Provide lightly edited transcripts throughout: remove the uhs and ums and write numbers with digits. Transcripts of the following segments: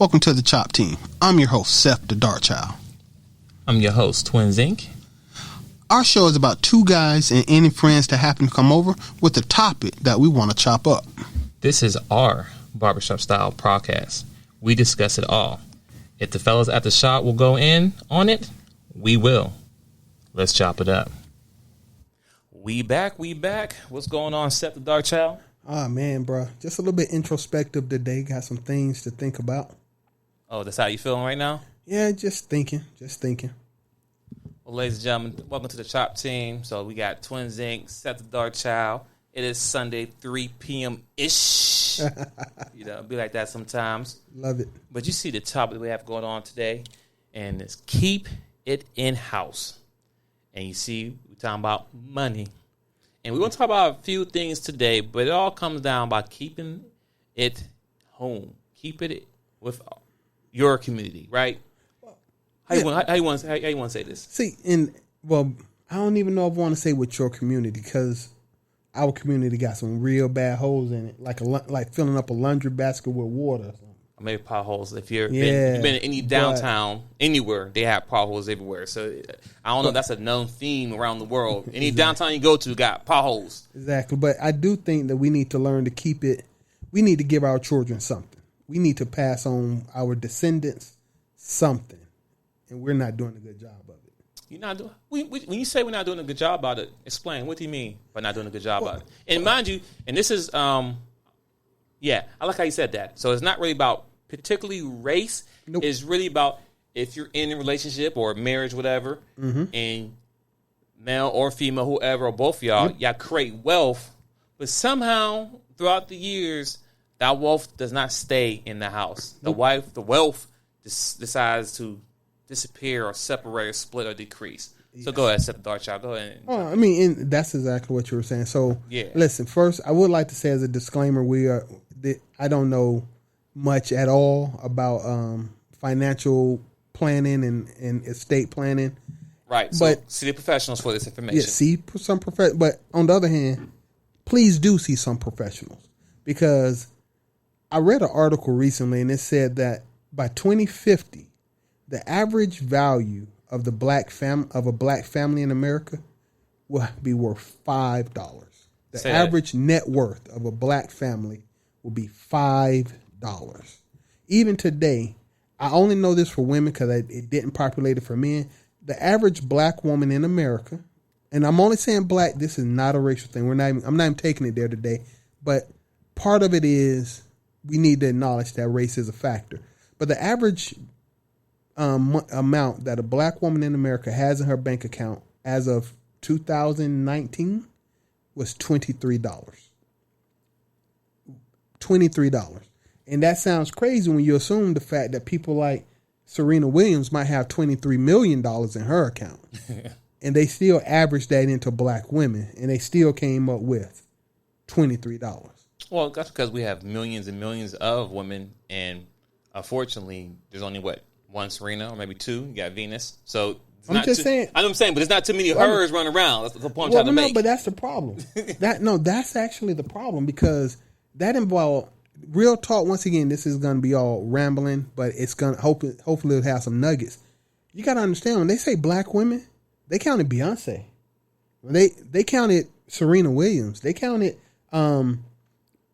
Welcome to the Chop Team. I'm your host, Seth the Dark Child. I'm your host, Twin Zinc. Our show is about two guys and any friends that happen to come over with a topic that we want to chop up. This is our Barbershop style podcast. We discuss it all. If the fellas at the shop will go in on it, we will. Let's chop it up. We back. What's going on, Seth the Dark Child? Ah, man, bro. Just a little bit introspective today. Got some things to think about. Oh, that's how you feeling right now? Yeah, just thinking. Well, ladies and gentlemen, welcome to the Chop Team. So we got Twin Zinc, Seth the Dark Child. It is Sunday, 3 p.m.-ish. Be like that sometimes. Love it. But you see the topic that we have going on today, and it's keep it in-house. And you see, we're talking about money. And we want to talk about a few things today, but it all comes down by keeping it home. Keep it with your community, right? How you want to say this? See, I don't even know if I want to say with your community, because our community got some real bad holes in it, like filling up a laundry basket with water or something. Or maybe potholes. If you've been in any downtown, anywhere, they have potholes everywhere. So I don't know. That's a known theme around the world. Any downtown you go to got potholes. Exactly. But I do think that we need to learn to keep it. We need to give our children something. We need to pass on our descendants something. And we're not doing a good job of it. You're not doing. When you say we're not doing a good job about it, explain. What do you mean by not doing a good job about it? And mind you, and this is, I like how you said that. So it's not really about particularly race. Nope. It's really about if you're in a relationship or marriage, whatever, and male or female, whoever, or both of y'all create wealth, but somehow throughout the years, that wealth does not stay in the house. The wealth decides to disappear or separate or split or decrease. Yeah. So go ahead, Seth the Dark Child. Go ahead. And that's exactly what you were saying. So listen, first, I would like to say as a disclaimer, I don't know much at all about financial planning and estate planning. Right. So but see the professionals for this information. Yeah, see some professionals. But on the other hand, please do see some professionals, because I read an article recently and it said that by 2050, the average value of a black family in America will be worth $5. The average net worth of a black family will be $5. Even today, I only know this for women because it didn't populate it for men. The average black woman in America, and I'm only saying black, this is not a racial thing. I'm not even taking it there today. But part of it is we need to acknowledge that race is a factor. But the average amount that a black woman in America has in her bank account as of 2019 was $23. $23. And that sounds crazy when you assume the fact that people like Serena Williams might have $23 million in her account. And they still averaged that into black women, and they still came up with $23. Well, that's because we have millions and millions of women, and unfortunately, there's only one Serena or maybe two. You got Venus. So I'm just saying. I know what I'm saying, but there's not too many of hers running around. That's the point I'm trying to make. But that's the problem. That's actually the problem, because that involves real talk. Once again, this is going to be all rambling, but it's going to hopefully it'll have some nuggets. You got to understand, when they say black women, they counted Beyonce. They counted Serena Williams. They counted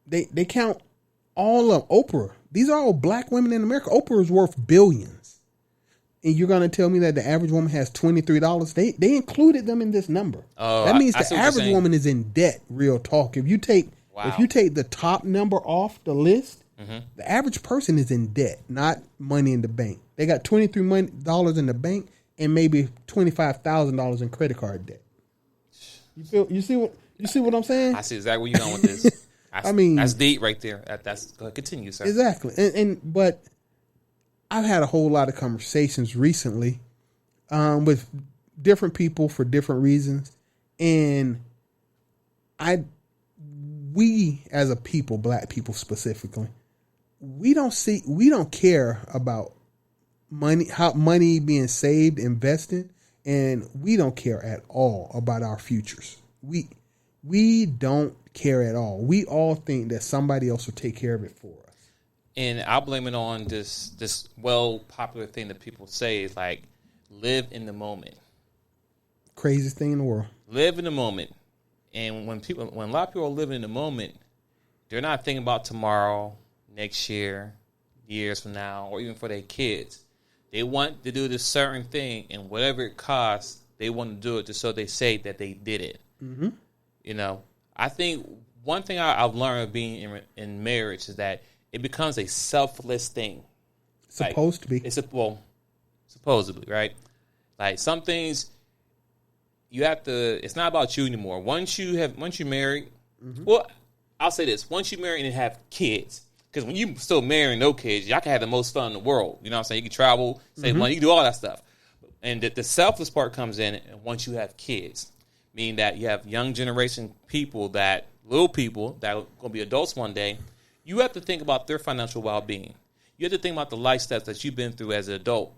they count all of Oprah. These are all black women in America. Oprah is worth billions. And you're going to tell me that the average woman has $23? They included them in this number. Oh, that means the average woman is in debt, real talk. If you take the top number off the list, the average person is in debt, not money in the bank. They got $23 in the bank and maybe $25,000 in credit card debt. You see what I'm saying? I see exactly where you're going with this. That's deep right there. That's go ahead, continue, sir. Exactly. But I've had a whole lot of conversations recently with different people for different reasons, and we as a people, black people specifically, we don't care about money being saved, invested, and we don't care at all about our futures. We don't care at all. We all think that somebody else will take care of it for us. And I'll blame it on this popular thing that people say is like, live in the moment. Craziest thing in the world. Live in the moment. And when a lot of people are living in the moment, they're not thinking about tomorrow, next year, years from now, or even for their kids. They want to do this certain thing, and whatever it costs, they want to do it just so they say that they did it. Mm-hmm. You know, I think one thing I've learned of being in marriage is that it becomes a selfless thing. Supposed to be. Supposedly, right? Like some things you have to. It's not about you anymore. Once you're married, mm-hmm. well, I'll say this: once you marry and have kids, because when you still married and no kids, y'all can have the most fun in the world. You know what I'm saying? You can travel, save mm-hmm. money, you can do all that stuff. And the selfless part comes in once you have kids, meaning that you have young generation little people that are going to be adults one day. You have to think about their financial well-being. You have to think about the life steps that you've been through as an adult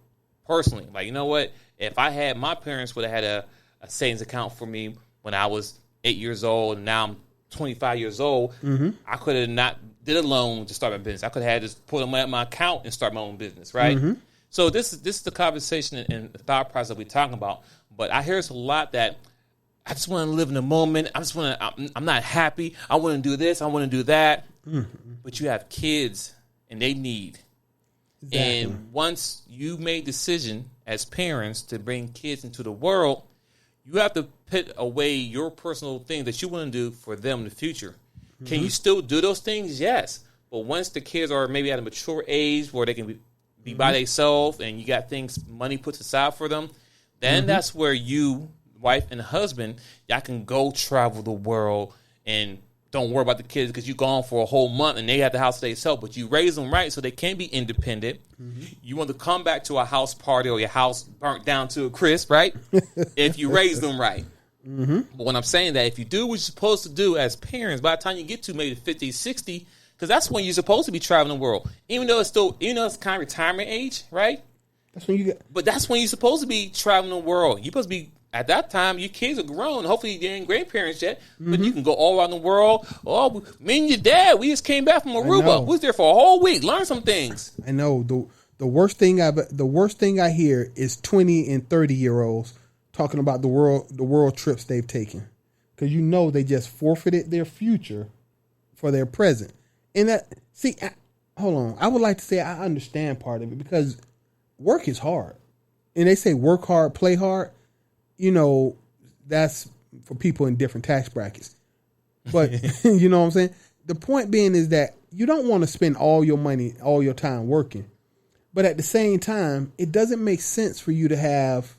personally. Like, you know what? If my parents would have had a savings account for me when I was 8 years old and now I'm 25 years old, mm-hmm. I could have not did a loan to start my business. I could have just put them in my account and start my own business, right? Mm-hmm. So this is the conversation and the thought process that we're talking about. But I hear it's a lot that I just want to live in the moment. I'm not happy. I want to do this. I want to do that. Mm-hmm. But you have kids and they need. Exactly. And once you made decision as parents to bring kids into the world, you have to put away your personal things that you want to do for them in the future. Mm-hmm. Can you still do those things? Yes. But once the kids are maybe at a mature age where they can be mm-hmm. by themselves and you got money put aside for them, then mm-hmm. that's where you, wife and husband, y'all can go travel the world and don't worry about the kids because you're gone for a whole month and they have the house to themselves. But you raise them right so they can be independent. Mm-hmm. You want to come back to a house party or your house burnt down to a crisp, right? If you raise them right. Mm-hmm. But when I'm saying that, if you do what you're supposed to do as parents, by the time you get to maybe 50, 60, because that's when you're supposed to be traveling the world. Even though it's kind of retirement age, right? That's when you get. But that's when you're supposed to be traveling the world. You're supposed to be. At that time, your kids are grown. Hopefully, they ain't grandparents yet. Mm-hmm. But you can go all around the world. Oh, me and your dad, we just came back from Aruba. We was there for a whole week. Learn some things. I know. The worst thing I hear is 20 and 30-year-olds talking about the world trips they've taken, because they just forfeited their future for their present. And hold on. I would like to say I understand part of it because work is hard, and they say work hard, play hard. That's for people in different tax brackets. But, you know what I'm saying? The point being is that you don't want to spend all your money, all your time working. But at the same time, it doesn't make sense for you to have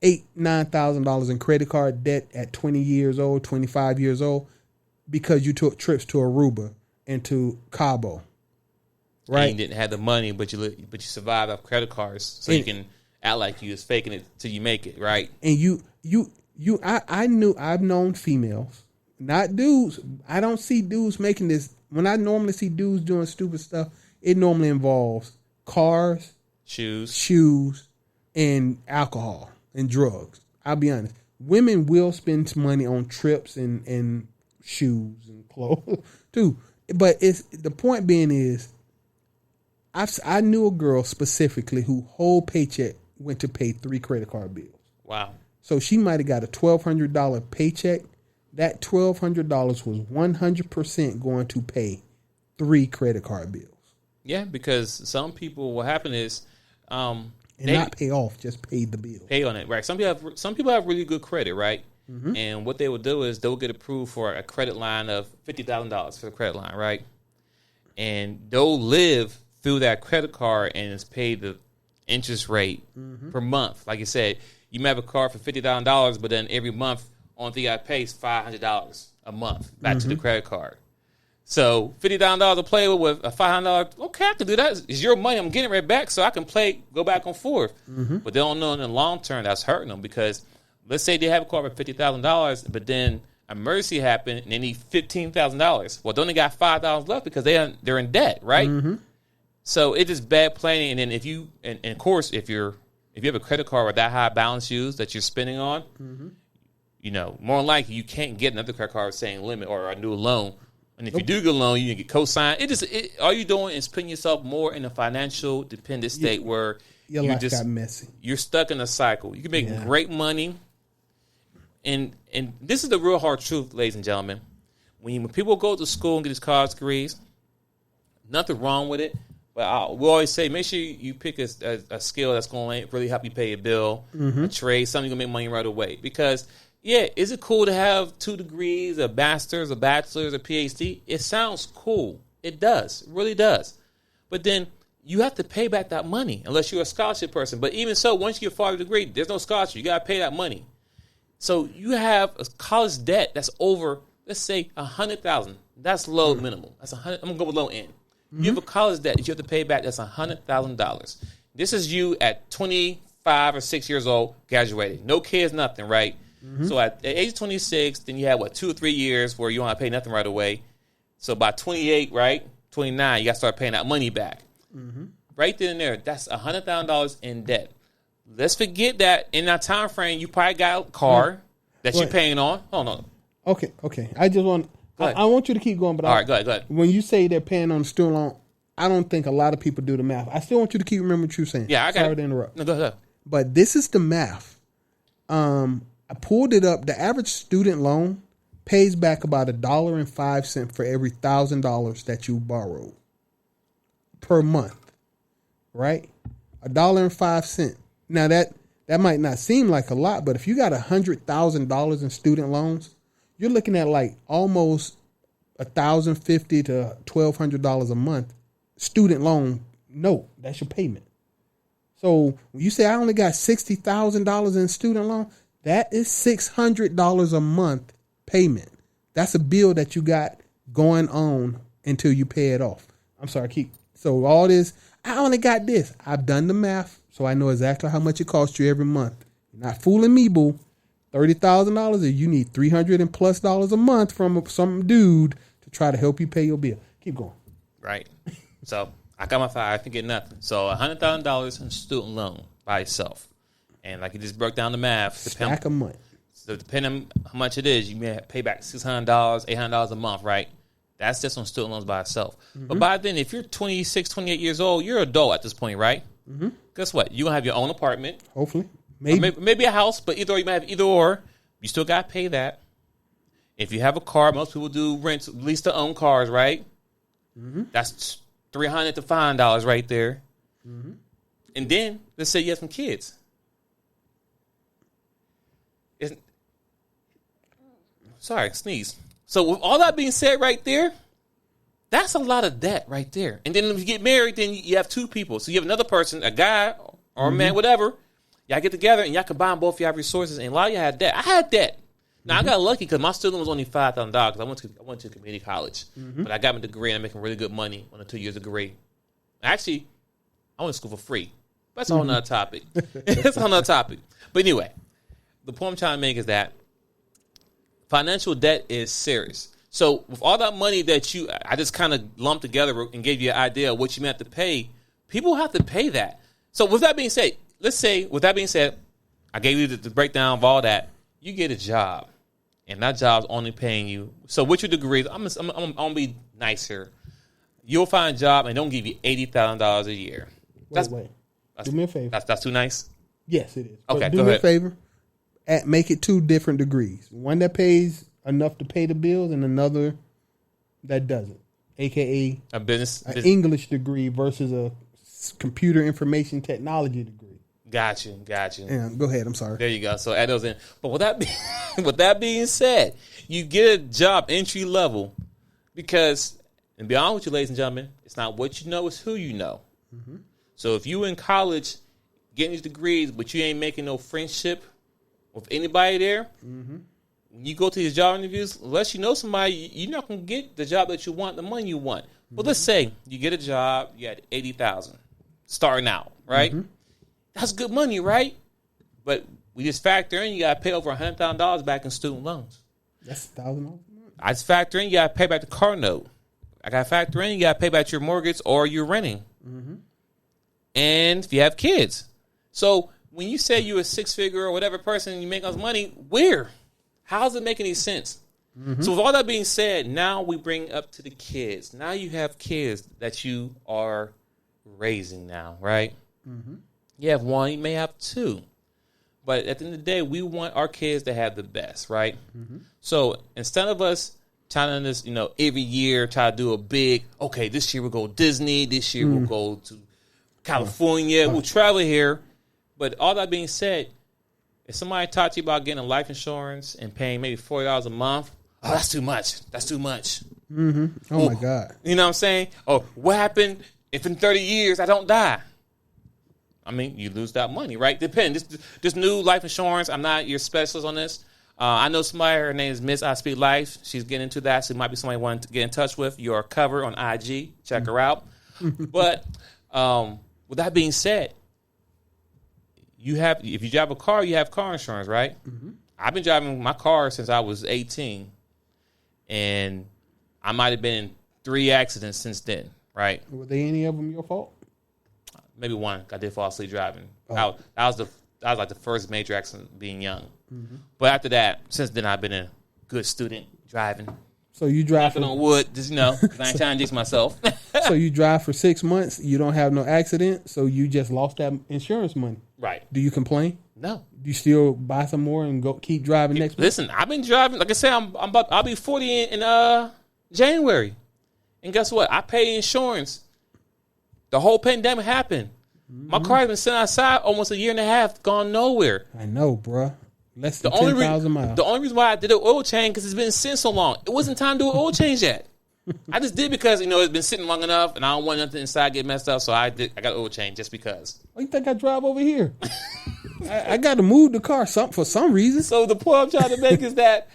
$8,000-$9,000 in credit card debt at 20 years old, 25 years old, because you took trips to Aruba and to Cabo. Right? And you didn't have the money, but you survived off credit cards, so you can act like you was faking it till you make it, right? And I've known females, not dudes. I don't see dudes making this. When I normally see dudes doing stupid stuff, it normally involves cars, shoes, and alcohol and drugs. I'll be honest. Women will spend money on trips and shoes and clothes too. But the point being is, I knew a girl specifically who whole paycheck went to pay 3 credit card bills. Wow. So she might have got a $1,200 paycheck. That $1,200 was 100% going to pay 3 credit card bills. Yeah, because some people, what happened is, not pay off, just pay the bill. Pay on it, right? Some people have really good credit, right? Mm-hmm. And what they will do is they'll get approved for a credit line of $50,000 for the credit line, right? And they'll live through that credit card and it's paid the interest rate mm-hmm. per month. Like you said, you may have a car for $50,000, but then every month, only thing I pay is $500 a month back mm-hmm. to the credit card. So $50,000 to play with a $500, okay, I can do that. It's your money. I'm getting it right back, so I can go back and forth. Mm-hmm. But they don't know in the long term that's hurting them because let's say they have a car for $50,000, but then an emergency happened and they need $15,000. Well, they only got $5,000 left because they're in debt, right? Mm-hmm. So it's just bad planning. And then and of course, if you have a credit card with that high balance used that you're spending on, mm-hmm. More than likely you can't get another credit card with the same limit or a new loan And if you do get a loan, you get co-signed. All you're doing is putting yourself more in a financial dependent state where your life got messy. You're stuck in a cycle. You can make great money. And this is the real hard truth, ladies and gentlemen. When people go to school and get these college degrees, nothing wrong with it. But we always say, make sure you pick a skill that's going to really help you pay a bill, a trade, something you're going to make money right away. Because, is it cool to have 2 degrees, a master's, a bachelor's, a PhD? It sounds cool. It does. It really does. But then you have to pay back that money unless you're a scholarship person. But even so, once you get a 4 degree, there's no scholarship. You got to pay that money. So you have a college debt that's over, let's say, $100,000. That's low minimal. That's $100. I'm going to go with low end. You have a college debt that you have to pay back. That's $100,000. This is you at 25 or 6 years old, graduating. No kids, nothing, right? So at age 26, then you have, 2 or 3 years where you don't have to pay nothing right away. So by 28, right, 29, you got to start paying that money back. Right then and there, that's $100,000 in debt. Let's forget that in that time frame, you probably got a car that you're paying on. Hold on. Okay. I just want... I want you to keep going, but all right, go ahead. When you say they're paying on the student loan, I don't think a lot of people do the math. I still want you to keep remembering what you're saying. Yeah, I got Sorry to interrupt. No, go ahead. But this is the math. I pulled it up. The average student loan pays back about $1.05 for every $1,000 that you borrowed per month, right? $1.05. Now that might not seem like a lot, but if you got $100,000 in student loans, you're looking at like almost $1,050 to $1,200 a month student loan note. That's your payment. So when you say I only got $60,000 in student loan, that is $600 a month payment. That's a bill that you got going on until you pay it off. I'm sorry, so all this, I only got this. I've done the math, so I know exactly how much it costs you every month. You're not fooling me, boo. $30,000, and you need $300+ a month from some dude to try to help you pay your bill. Keep going. Right. So I got my 5. I can get nothing. So $100,000 in student loan by itself, and like you just broke down the math. Stack of money. So depending on how much it is, you may pay back $600, $800 a month, right? That's just on student loans by itself. But by then, if you're 26, 28 years old, you're an adult at this point, right? Guess what? You're going to have your own apartment. Hopefully. Maybe a house, but you might have either or. You still got to pay that. If you have a car, most people do rent, lease to own cars, right? That's $300 to $500 right there. And then let's say you have some kids. Sorry, sneeze. So with all that being said right there, that's a lot of debt right there. And then if you get married, then you have 2 people. So you have another person, a guy or a man, whatever. Y'all get together and y'all combine both y'all resources, and a lot of y'all had debt. I had debt. Now, I got lucky because my student was only $5,000 because I went to community college. But I got my degree and I'm making really good money on a 2-year degree. Actually, I went to school for free. That's a whole nother topic. That's a whole nother topic. But anyway, the point I'm trying to make is that financial debt is serious. So with all that money that I just kind of lumped together and gave you an idea of what you may have to pay, people have to pay that. So with that being said, I gave you the breakdown of all that. You get a job, and that job's only paying you. So with your degrees, I'm gonna be nice here. You'll find a job and don't give you $80,000 a year. Wait. Do me a favor. That's too nice? Yes, it is. Okay, but do me a favor. Make it 2 different degrees. One that pays enough to pay the bills, and another that doesn't. AKA a business English degree versus a computer information technology degree. Got you. Yeah, go ahead. I'm sorry. There you go. So add those in. But with that being said, you get a job entry level because, and be honest with you, ladies and gentlemen, it's not what you know, it's who you know. So if you in college getting these degrees, but you ain't making no friendship with anybody there, when you go to these job interviews, unless you know somebody, you're not going to get the job that you want, the money you want. But let's say you get a job, you had $80,000 starting out, right? That's good money, right? But we just factor in, you got to pay over $100,000 back in student loans. That's $1,000. I just factor in, you got to pay back the car note. I got to factor in, you got to pay back your mortgage or your renting. And if you have kids. So when you say you're a 6-figure or whatever person, you make us money, where? How does it make any sense? So with all that being said, now we bring up to the kids. Now you have kids that you are raising now, right? You have one, you may have two. But at the end of the day, we want our kids to have the best, right? So instead of us trying to this, every year try to do a big, okay, this year we'll go Disney, this year we'll go to California, we'll travel here. But all that being said, if somebody talked to you about getting a life insurance and paying maybe $40 a month, oh, that's too much. That's too much. Oh, my God. You know what I'm saying? Oh, what happened if in 30 years I don't die? I mean, you lose that money, right? Depends. This new life insurance, I'm not your specialist on this. I know somebody, her name is Miss I Speak Life. She's getting into that, so it might be somebody wanting to get in touch with. You're covered on IG. Check her out. But with that being said, if you drive a car, you have car insurance, right? I've been driving my car since I was 18, and I might have been in 3 accidents since then, right? Were they any of them your fault? Maybe one. I did fall asleep driving. That was like the first major accident being young. But after that, since then, I've been a good student driving. So you drive on wood, just I ain't trying to jinx myself. So you drive for 6 months, you don't have no accident, so you just lost that insurance money. Right. Do you complain? No. Do you still buy some more and go keep driving next month? Listen, I've been driving. Like I said, I'll be 40 in January, and guess what? I pay insurance. The whole pandemic happened. My car has been sitting outside almost a year and a half, gone nowhere. I know, bruh. Less than 10,000 miles. The only reason why I did an oil change because it's been sitting so long. It wasn't time to do an oil change yet. I just did because it's been sitting long enough, and I don't want nothing inside to get messed up. So I got an oil change just because. Why you think I drive over here? I got to move the car for some reason. So the point I'm trying to make is that.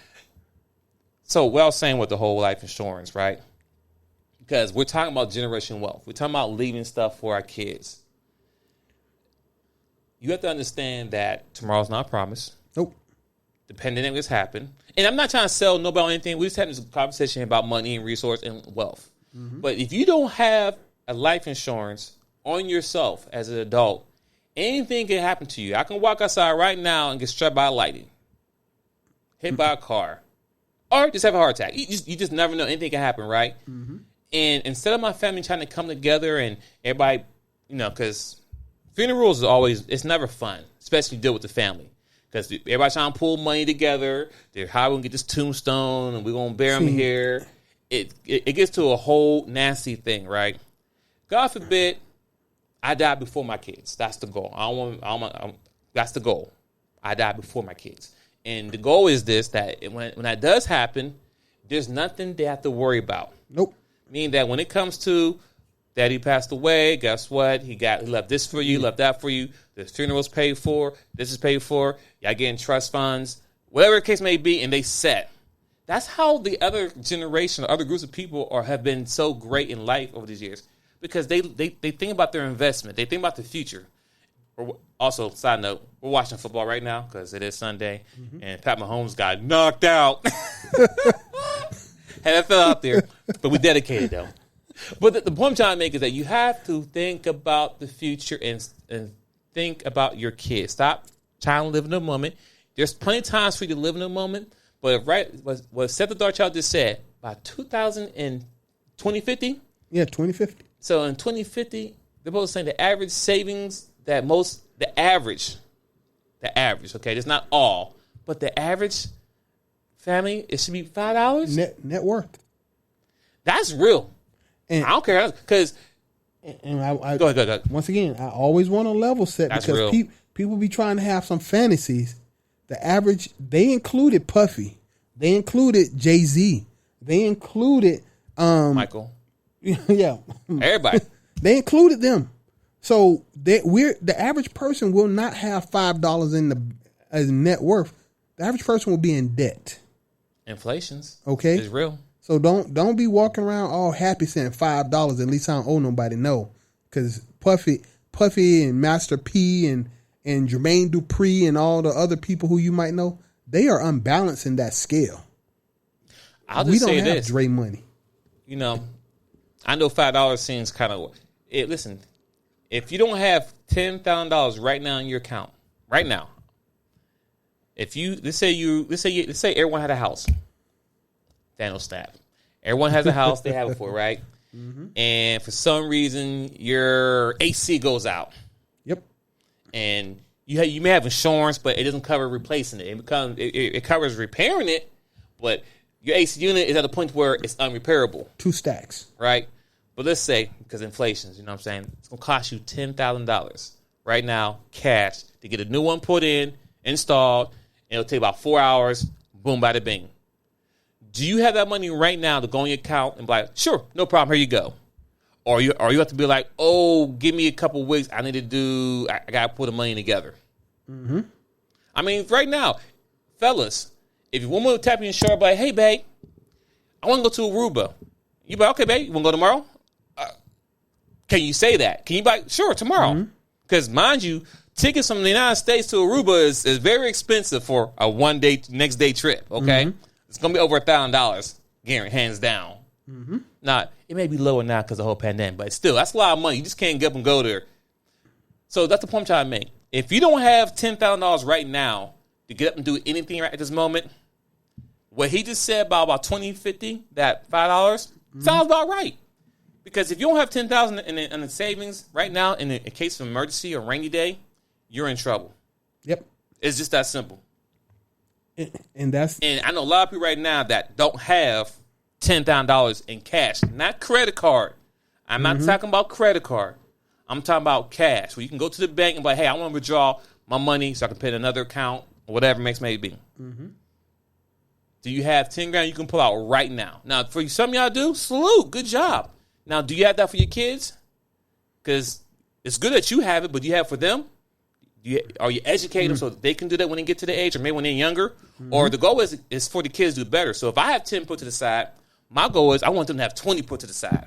So what I was saying with the whole life insurance, right? Because we're talking about generational wealth. We're talking about leaving stuff for our kids. You have to understand that tomorrow's not promised. Nope. The pandemic has happened. And I'm not trying to sell nobody on anything. We're just having this conversation about money and resource and wealth. But if you don't have a life insurance on yourself as an adult, anything can happen to you. I can walk outside right now and get struck by lightning, hit by a car, or just have a heart attack. You just never know. Anything can happen, right? And instead of my family trying to come together and everybody, because funerals it's never fun, especially when you deal with the family. Because everybody's trying to pull money together. They're how we going to get this tombstone and we're going to bury them here. It gets to a whole nasty thing, right? God forbid I die before my kids. That's the goal. That's the goal. I die before my kids. And the goal is this, that when that does happen, there's nothing they have to worry about. Nope. Meaning that when it comes to Daddy passed away, guess what? He left this for you, left that for you. The funeral's paid for. This is paid for. Y'all getting trust funds. Whatever the case may be, and they set. That's how the other generation, other groups of people have been so great in life over these years. Because they think about their investment. They think about the future. Also, side note, we're watching football right now because it is Sunday. And Pat Mahomes got knocked out. Had that fell out there. But we dedicated, though. But the point I'm trying to make is that you have to think about the future and think about your kids. Stop trying to live in the moment. There's plenty of times for you to live in the moment. But what Seth the Dark Child just said, by 2050? Yeah, 2050. So in 2050, they're both saying the average savings the average, okay, it's not all, but the average family, it should be $5. Net worth. That's real. And I don't care because. And I go ahead. Once again, I always want to level set That's because people be trying to have some fantasies. The average, they included Puffy, they included Jay-Z, they included Michael. Yeah, everybody. They included them. So the average person will not have $5 as net worth. The average person will be in debt. Inflation's okay. It's real. So don't be walking around all happy saying $5. At least I don't owe nobody. No, because Puffy and Master P and Jermaine Dupri and all the other people who you might know, they are unbalancing that scale. We don't have Dre money. I know $5 seems kind of. Listen, if you don't have $10,000 right now in your account, right now, if you let's say everyone had a house, Thanos snap. Everyone has a house they have it for, right? And for some reason, your AC goes out. Yep. And you may have insurance, but it doesn't cover replacing it. It covers repairing it, but your AC unit is at a point where it's unrepairable. 2 stacks. Right? But let's say, because inflation, you know what I'm saying? It's going to cost you $10,000 right now, cash, to get a new one put in, installed, and it'll take about 4 hours, boom, bada bing. Do you have that money right now to go on your account and be like, sure, no problem, here you go? Or you have to be like, oh, give me a couple weeks, I got to put the money together. Mm-hmm. I mean, right now, fellas, if your woman will tap you in the shoulder, like, hey, babe, I want to go to Aruba. You be like, okay, babe, you want to go tomorrow? Can you say that? Can you be like, sure, tomorrow? Because, mind you, tickets from the United States to Aruba is very expensive for a next day trip, okay? It's going to be over $1,000, guaranteed, hands down. Now, it may be lower now because of the whole pandemic, but still, that's a lot of money. You just can't get up and go there. So that's the point I'm trying to make. If you don't have $10,000 right now to get up and do anything right at this moment, what he just said about 2050, that $5, sounds about right. Because if you don't have $10,000 in the savings right now, in case of emergency or rainy day, you're in trouble. Yep. It's just that simple. And I know a lot of people right now that don't have $10,000 in cash, not credit card. I'm not talking about credit card. I'm talking about cash, where you can go to the bank and be like, hey, I want to withdraw my money so I can pay another account or whatever makes may be. Do you have 10 grand you can pull out right now? Now, for some of y'all do, salute, good job. Now, do you have that for your kids? Because it's good that you have it, but do you have it for them? Are you educating them so that they can do that when they get to the age, or maybe when they're younger? Or the goal is for the kids to do better. So if I have 10 put to the side, my goal is I want them to have 20 put to the side.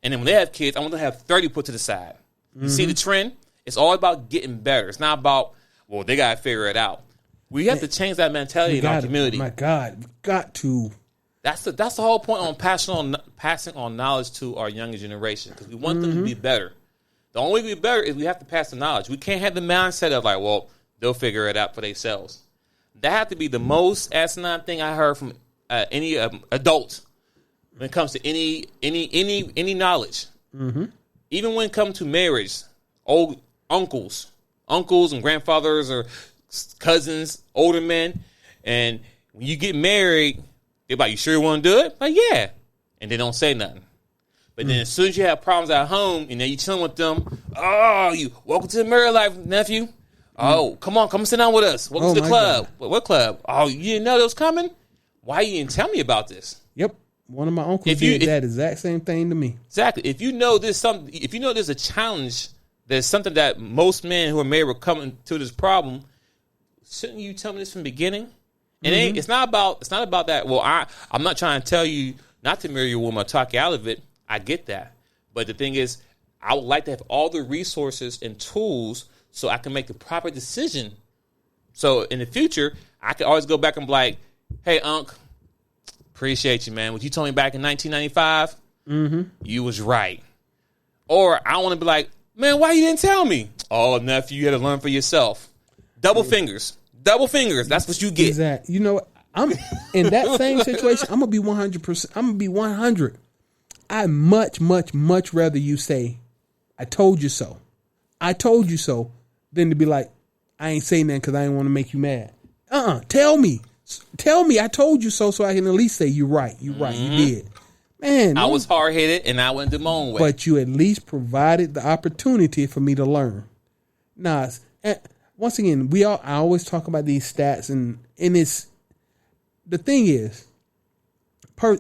And then when they have kids, I want them to have 30 put to the side. You see the trend? It's all about getting better. It's not about, well, they got to figure it out. We have to change that mentality in our community. My God, we've got to. That's the whole point on passing on knowledge to our younger generation, because we want them to be better. The only way to be better is we have to pass the knowledge. We can't have the mindset of like, well, they'll figure it out for themselves. That has to be the most asinine thing I heard from any adult when it comes to any knowledge. Even when it comes to marriage, old uncles and grandfathers or cousins, older men, and when you get married, they're like, you sure you want to do it? Like, yeah. And they don't say nothing. But then as soon as you have problems at home and then you chilling with them, oh, you welcome to the married life, nephew. Oh, come sit down with us. Welcome to the club. What club? Oh, you didn't know that was coming? Why you didn't tell me about this? Yep. One of my uncles did that exact same thing to me. Exactly. If you know there's a challenge, there's something that most men who are married will come to this problem, shouldn't you tell me this from the beginning? And it's not about that. Well, I'm not trying to tell you not to marry your woman or talk you out of it. I get that. But the thing is, I would like to have all the resources and tools so I can make the proper decision. So in the future, I can always go back and be like, hey, Unc, appreciate you, man. What you told me back in 1995, you was right. Or I want to be like, man, why you didn't tell me? Oh, nephew, you had to learn for yourself. Double fingers. That's what you get. Exactly. You know what? I'm in that same situation. I'm gonna be 100%. I'm gonna be 100. I much rather you say, I told you so. I told you so, than to be like, I ain't saying that because I didn't want to make you mad. Tell me I told you so I can at least say you're right. You did. Man, I was hard-headed and I went the my own way. But you at least provided the opportunity for me to learn. Once again, I always talk about these stats, and it's the thing is, let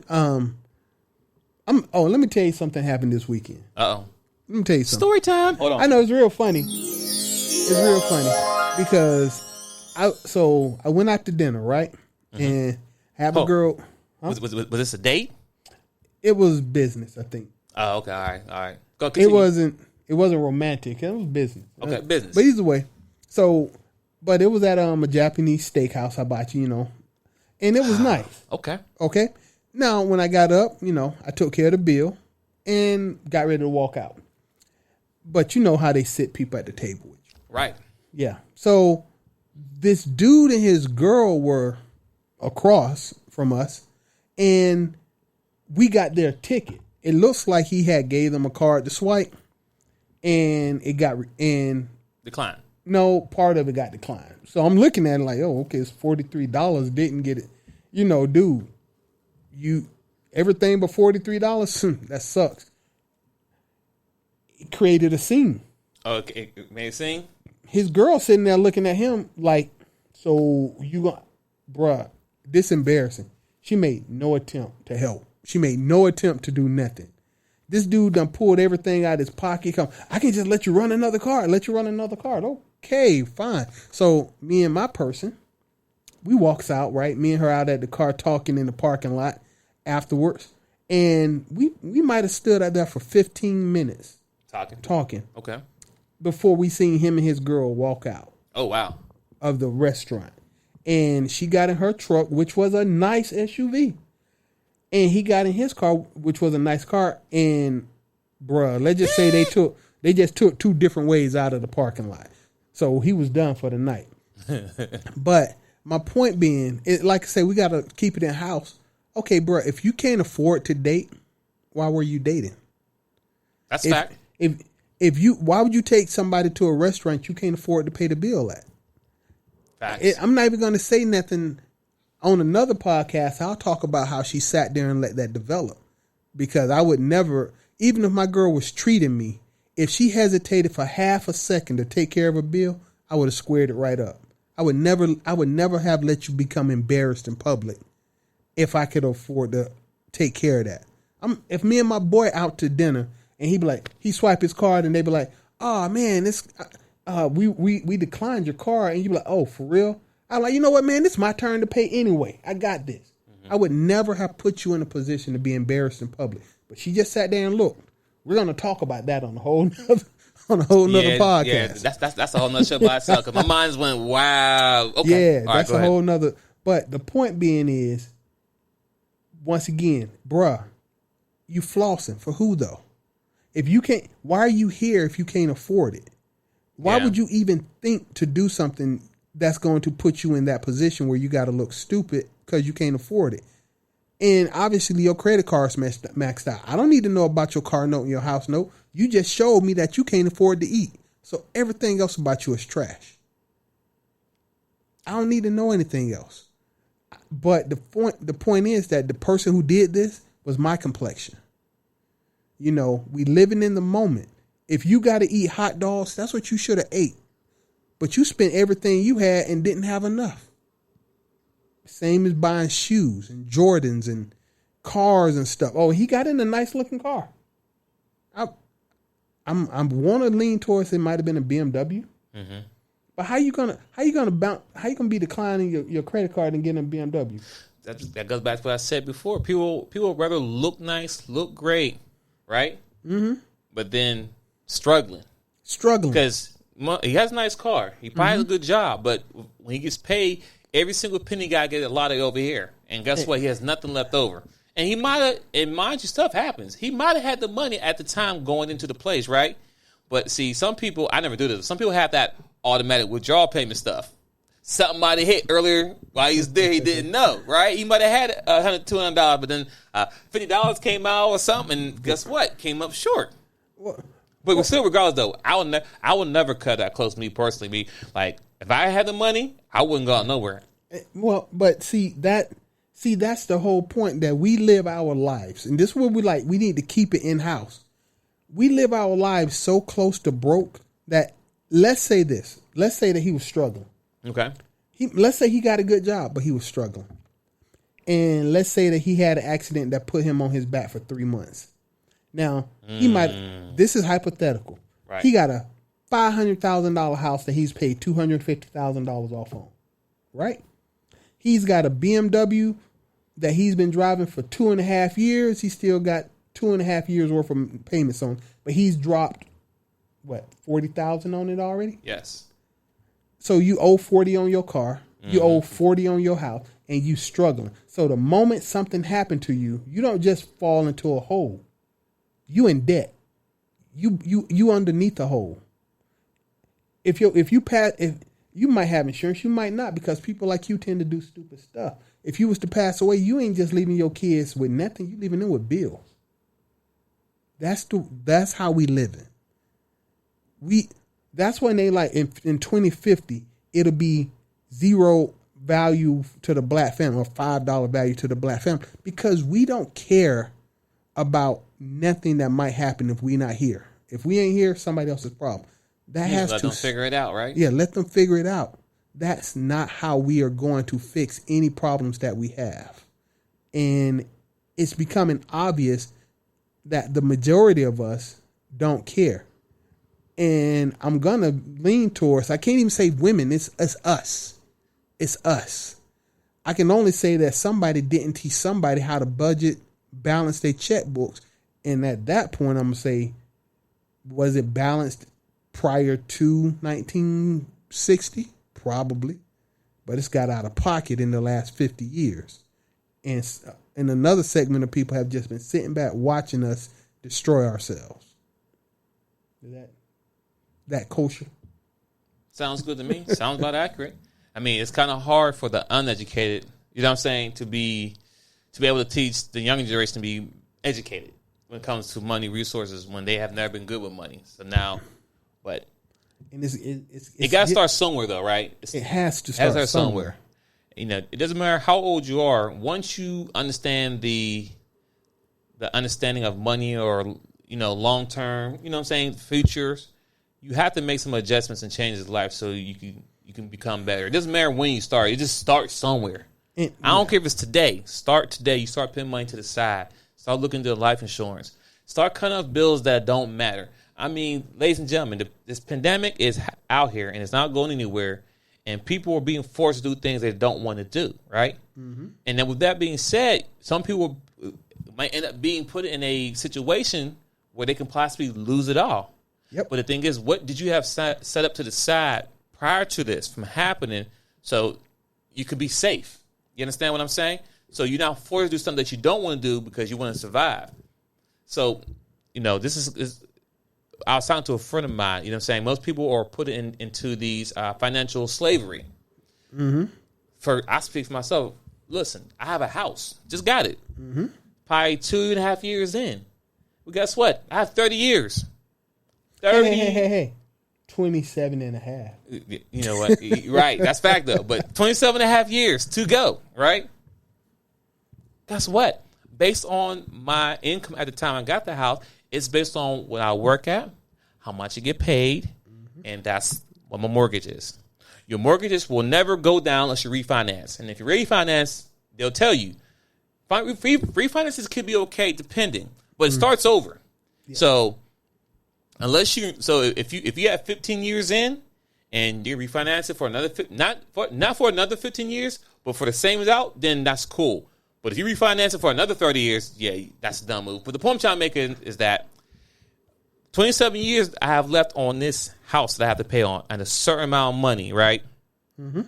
me tell you something happened this weekend. Uh-oh. Let me tell you something. Story time. Hold on. I know it's real funny. It's real funny because I went out to dinner, right? And have a girl. Huh? Was this a date? It was business, I think. Oh, okay. All right. Go continue. It wasn't romantic. It was business. Okay, business. But either way, but it was at a Japanese steakhouse. How about you? And it was nice. Okay. Now, when I got up, I took care of the bill and got ready to walk out. But you know how they sit people at the table with you. Right. Yeah. So this dude and his girl were across from us, And we got their ticket. It looks like he had gave them a card to swipe, and it got declined. No, part of it got declined. So I'm looking at it like, oh, okay, it's $43. Didn't get it. You know, dude, you everything but $43. That sucks. It created a scene. Okay, made a scene. His girl sitting there looking at him like, so you gonna, bruh, this embarrassing. She made no attempt to help. She made no attempt to do nothing. This dude done pulled everything out of his pocket. Come, I can just let you run another card. Let you run another card. Okay, fine. So me and my person, we walks out, right? Me and her out at the car talking in the parking lot afterwards. And we might have stood out there for 15 minutes. Talking. Okay. Before we seen him and his girl walk out. Oh, wow. Of the restaurant. And she got in her truck, which was a nice SUV. And he got in his car, which was a nice car. And, bruh, let's just say they just took two different ways out of the parking lot. So he was done for the night. But my point being, like I said, we got to keep it in house. Okay, bruh, if you can't afford to date, why were you dating? That's fact. Why would you take somebody to a restaurant you can't afford to pay the bill at? Facts. I'm not even going to say nothing. On another podcast, I'll talk about how she sat there and let that develop. Because I would never, even if my girl was treating me, if she hesitated for half a second to take care of a bill, I would have squared it right up. I would never have let you become embarrassed in public if I could afford to take care of that. If me and my boy out to dinner and he be like, he swipe his card and they be like, oh man, this we declined your card, and you be like, oh, for real? I'm like, you know what, man, it's my turn to pay anyway. I got this. Mm-hmm. I would never have put you in a position to be embarrassed in public. But she just sat there and looked. We're gonna talk about that on a whole nother podcast. Yeah, that's a whole nother show by itself. Because my mind went, wow. Okay. Yeah, that's a whole nother. But the point being is, once again, bruh, you flossing for who though? If you can't, why are you here if you can't afford it? Why would you even think to do something that's going to put you in that position where you got to look stupid because you can't afford it? And obviously your credit card's maxed out. I don't need to know about your car note and your house note. You just showed me that you can't afford to eat. So everything else about you is trash. I don't need to know anything else. But the point is that the person who did this was my complexion. You know, we living in the moment. If you got to eat hot dogs, that's what you should have ate. But you spent everything you had and didn't have enough. Same as buying shoes and Jordans and cars and stuff. Oh, he got in a nice looking car. I want to lean towards it might have been a BMW. Mm-hmm. But how you gonna be declining your credit card and getting a BMW? That goes back to what I said before. People rather look nice, look great, right? Mm-hmm. But then struggling because he has a nice car. He probably has a good job, but when he gets paid, every single penny got to get a lot of over here. And guess what? He has nothing left over. And he might have, and mind you, stuff happens. He might have had the money at the time going into the place, right? But see, some people, I never do this. Some people have that automatic withdrawal payment stuff. Something might have hit earlier while he was there. He didn't know, right? He might have had $100, $200, but then $50 came out or something, and guess what? Came up short. But still, regardless, though, I would never cut that close to me personally. Me, like, if I had the money, I wouldn't go out nowhere. Well, but that's the whole point, that we live our lives. And this is what we need to keep it in-house. We live our lives so close to broke that, let's say that he was struggling. Okay. Let's say he got a good job, but he was struggling. And let's say that he had an accident that put him on his back for 3 months. Now, this is hypothetical. Right. He got a $500,000 house that he's paid $250,000 off on. Right? He's got a BMW that he's been driving for 2.5 years. He still got 2.5 years worth of payments on, but he's dropped, $40,000 on it already? Yes. So you owe $40,000 on your car, you owe $40,000 on your house, and you struggling. So the moment something happened to you, you don't just fall into a hole. You in debt. You underneath the hole. If You might have insurance, you might not, because people like you tend to do stupid stuff. If you was to pass away, you ain't just leaving your kids with nothing. You leaving them with bills. That's how we living. That's when they like in 2050, it'll be zero value to the black family or $5 value to the black family, because we don't care about nothing that might happen if we not here. If we ain't here, somebody else's problem. Let them figure it out, right? Yeah, let them figure it out. That's not how we are going to fix any problems that we have. And it's becoming obvious that the majority of us don't care. And I'm going to lean towards, I can't even say women, it's us. It's us. I can only say that somebody didn't teach somebody how to budget, balance their checkbooks. And at that point, I'm going to say, was it balanced prior to 1960? Probably. But it's got out of pocket in the last 50 years. And another segment of people have just been sitting back watching us destroy ourselves. Is that kosher? Sounds good to me. Sounds about accurate. I mean, it's kind of hard for the uneducated, you know what I'm saying, to be able to teach the younger generation to be educated when it comes to money resources when they have never been good with money. So now, but and it got to start somewhere, though, right? It has to start somewhere. You know, it doesn't matter how old you are. Once you understand the understanding of money, or long term, you know what I'm saying, futures, you have to make some adjustments and changes in life so you can become better. It doesn't matter when you start. It just starts somewhere. I don't care if it's today. Start today. You start putting money to the side. Start looking into life insurance. Start cutting off bills that don't matter. I mean, ladies and gentlemen, this pandemic is out here and it's not going anywhere. And people are being forced to do things they don't want to do, right? Mm-hmm. And then with that being said, some people might end up being put in a situation where they can possibly lose it all. Yep. But the thing is, what did you have set up to the side prior to this from happening so you could be safe? You understand what I'm saying? So you're now forced to do something that you don't want to do because you want to survive. So, this is I was talking to a friend of mine, you know what I'm saying? Most people are put into these financial slavery. Mm-hmm. I speak for myself. Listen, I have a house. Just got it. Mm-hmm. Probably 2.5 years in. Well, guess what? I have 30 years. 30. Hey. 27 and a half. You know what? Right. That's fact, though. But 27 and a half years to go, right? Guess what? Based on my income at the time I got the house, it's based on what I work at, how much you get paid, and that's what my mortgage is. Your mortgages will never go down unless you refinance. And if you refinance, they'll tell you. Refinances could be okay depending, but it starts over. Yeah. So if you have 15 years in and you refinance it for another not for another 15 years, but for the same as out, then that's cool. But if you refinance it for another 30 years, yeah, that's a dumb move. But the point I'm trying to make is that 27 years I have left on this house that I have to pay on and a certain amount of money, right? Mm-hmm.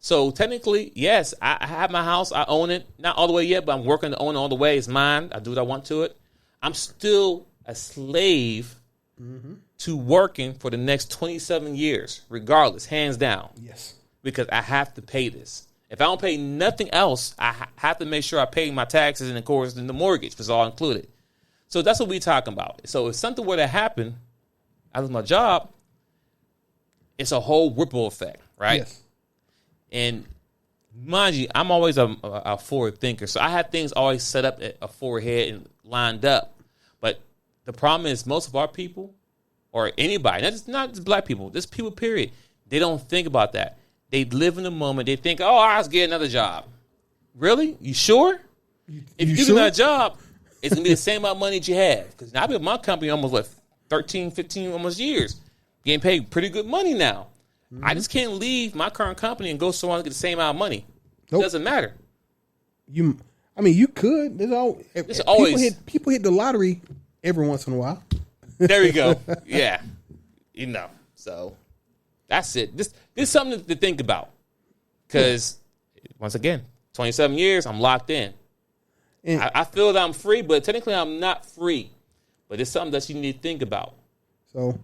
So technically, yes, I have my house. I own it. Not all the way yet, but I'm working to own it all the way. It's mine. I do what I want to it. I'm still a slave to working for the next 27 years, regardless, hands down. Yes. Because I have to pay this. If I don't pay nothing else, I have to make sure I pay my taxes and, of course, the mortgage was all included. So that's what we're talking about. So if something were to happen, I lose my job, it's a whole ripple effect, right? Yes. And mind you, I'm always a forward thinker. So I have things always set up at a forehead and lined up. But the problem is most of our people, or anybody, not just black people, just people, period, they don't think about that. They live in the moment. They think, oh, I'll get another job. Really? You sure? If you get another job, it's going to be the same amount of money that you have. Because I've been with my company almost, 13, 15 almost years. Getting paid pretty good money now. Mm-hmm. I just can't leave my current company and go somewhere and get the same amount of money. Nope. It doesn't matter. You could. There's always people hit the lottery every once in a while. There we go. Yeah. So that's it. This is something to think about. Because, once again, 27 years, I'm locked in. And I feel that I'm free, but technically I'm not free. But it's something that you need to think about. So,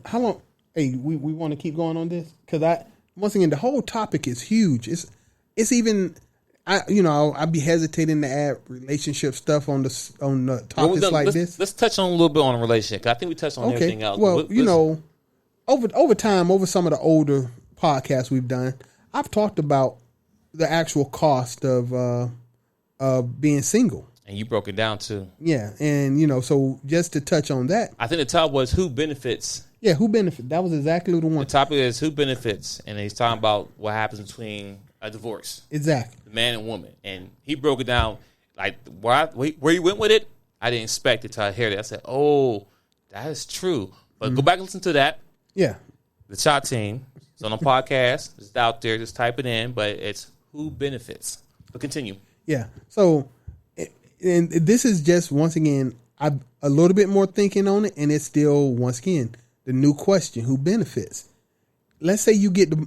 how long? Hey, we want to keep going on this because once again the whole topic is huge. It's even I'd be hesitating to add relationship stuff on the topics this. Let's touch on a little bit on a relationship. I think we touched on everything else. Well, over time, over some of the older podcasts we've done, I've talked about the actual cost of being single. And you broke it down too. Yeah, and so just to touch on that, I think the top was who benefits. Yeah, who benefits? That was exactly the one. The topic is who benefits, and he's talking about what happens between a divorce. Exactly. The man and woman. And he broke it down like where you went with it. I didn't expect it till I heard it. I said, "Oh, that is true." But go back and listen to that. Yeah. The Dachop Team. It's on a podcast. It's out there. Just type it in. But it's who benefits. But continue. Yeah. So, and this is just once again, I'm a little bit more thinking on it, and it's still once again the new question: who benefits? Let's say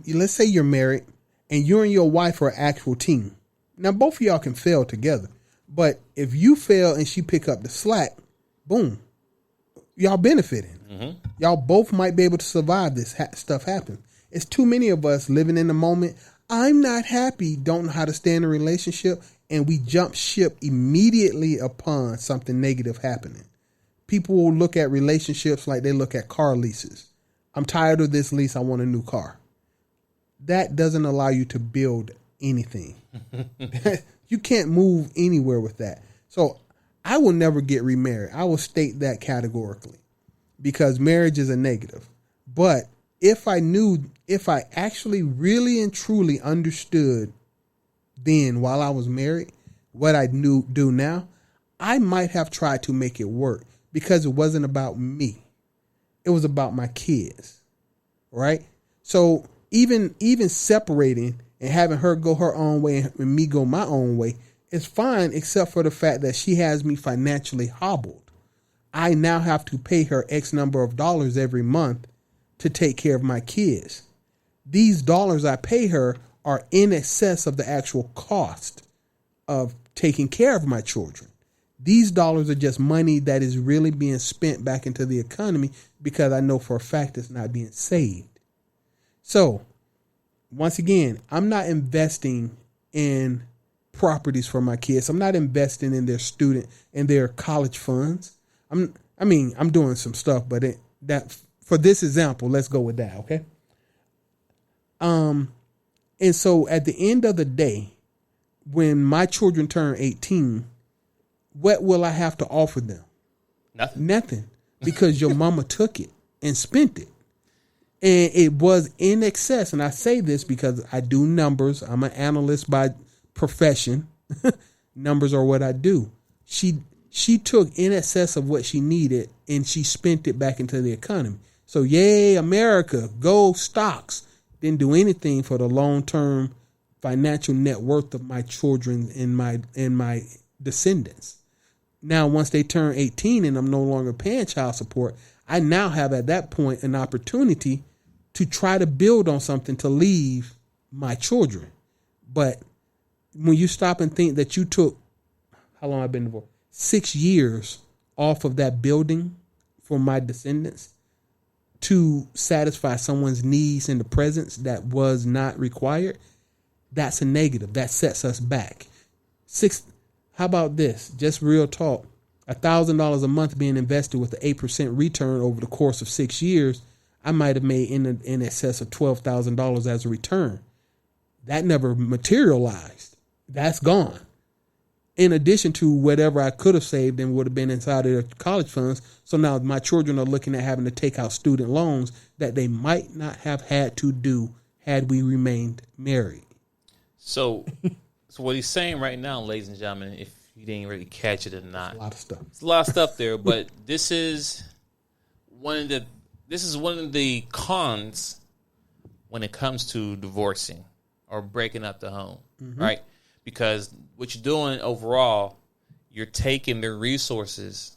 let's say you're married, and you and your wife are an actual team. Now, both of y'all can fail together, but if you fail and she pick up the slack, boom, y'all benefiting. Mm-hmm. Y'all both might be able to survive this stuff happen. It's too many of us living in the moment. I'm not happy, don't know how to stay in a relationship, and we jump ship immediately upon something negative happening. People will look at relationships like they look at car leases. I'm tired of this lease. I want a new car. That doesn't allow you to build anything. You can't move anywhere with that. So I will never get remarried. I will state that categorically because marriage is a negative. But if I actually really and truly understood then while I was married, what I do now, I might have tried to make it work because it wasn't about me. It was about my kids, right? So even separating and having her go her own way and me go my own way is fine, except for the fact that she has me financially hobbled. I now have to pay her X number of dollars every month to take care of my kids. These dollars I pay her are in excess of the actual cost of taking care of my children. These dollars are just money that is really being spent back into the economy because I know for a fact it's not being saved. So, once again, I'm not investing in properties for my kids. I'm not investing in their college funds. I'm doing some stuff, but that for this example, let's go with that, okay? And so at the end of the day, when my children turn 18, what will I have to offer them? Nothing. Because your mama took it and spent it. And it was in excess. And I say this because I do numbers. I'm an analyst by profession. Numbers are what I do. She took in excess of what she needed and she spent it back into the economy. So yay, America, go stocks. Didn't do anything for the long-term financial net worth of my children and my descendants. Now, once they turn 18 and I'm no longer paying child support, I now have at that point an opportunity to try to build on something to leave my children. But when you stop and think that you took, how long I've been divorced? 6 years off of that building for my descendants to satisfy someone's needs in the presence that was not required, that's a negative. That sets us back. How about this? Just real talk. $1,000 a month being invested with an 8% return over the course of 6 years, I might have made in excess of $12,000 as a return. That never materialized. That's gone. In addition to whatever I could have saved and would have been inside of their college funds. So now my children are looking at having to take out student loans that they might not have had to do had we remained married. So what he's saying right now, ladies and gentlemen, if you didn't really catch it or not, a lot of stuff. It's a lot of stuff there, but this is one of the cons when it comes to divorcing or breaking up the home, right? Because what you're doing overall, you're taking their resources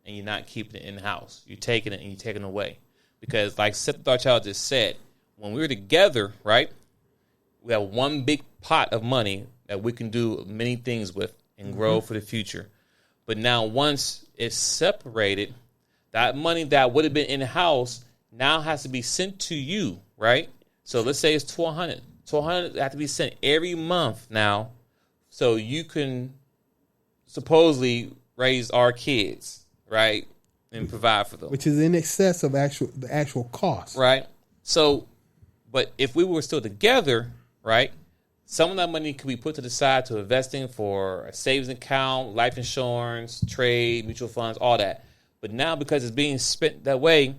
and you're not keeping it in the house. You're taking it and you're taking it away. Because like Seth Darchild just said, when we were together, right, we have one big pot of money that we can do many things with and grow for the future. But now once it's separated, that money that would have been in the house now has to be sent to you, right? So let's say it's $1,200. $1,200 have to be sent every month now, so you can supposedly raise our kids, right, and provide for them, which is in excess of the actual cost, right? So, but if we were still together, right, some of that money could be put to the side to investing for a savings account, life insurance, trade, mutual funds, all that. But now because it's being spent that way,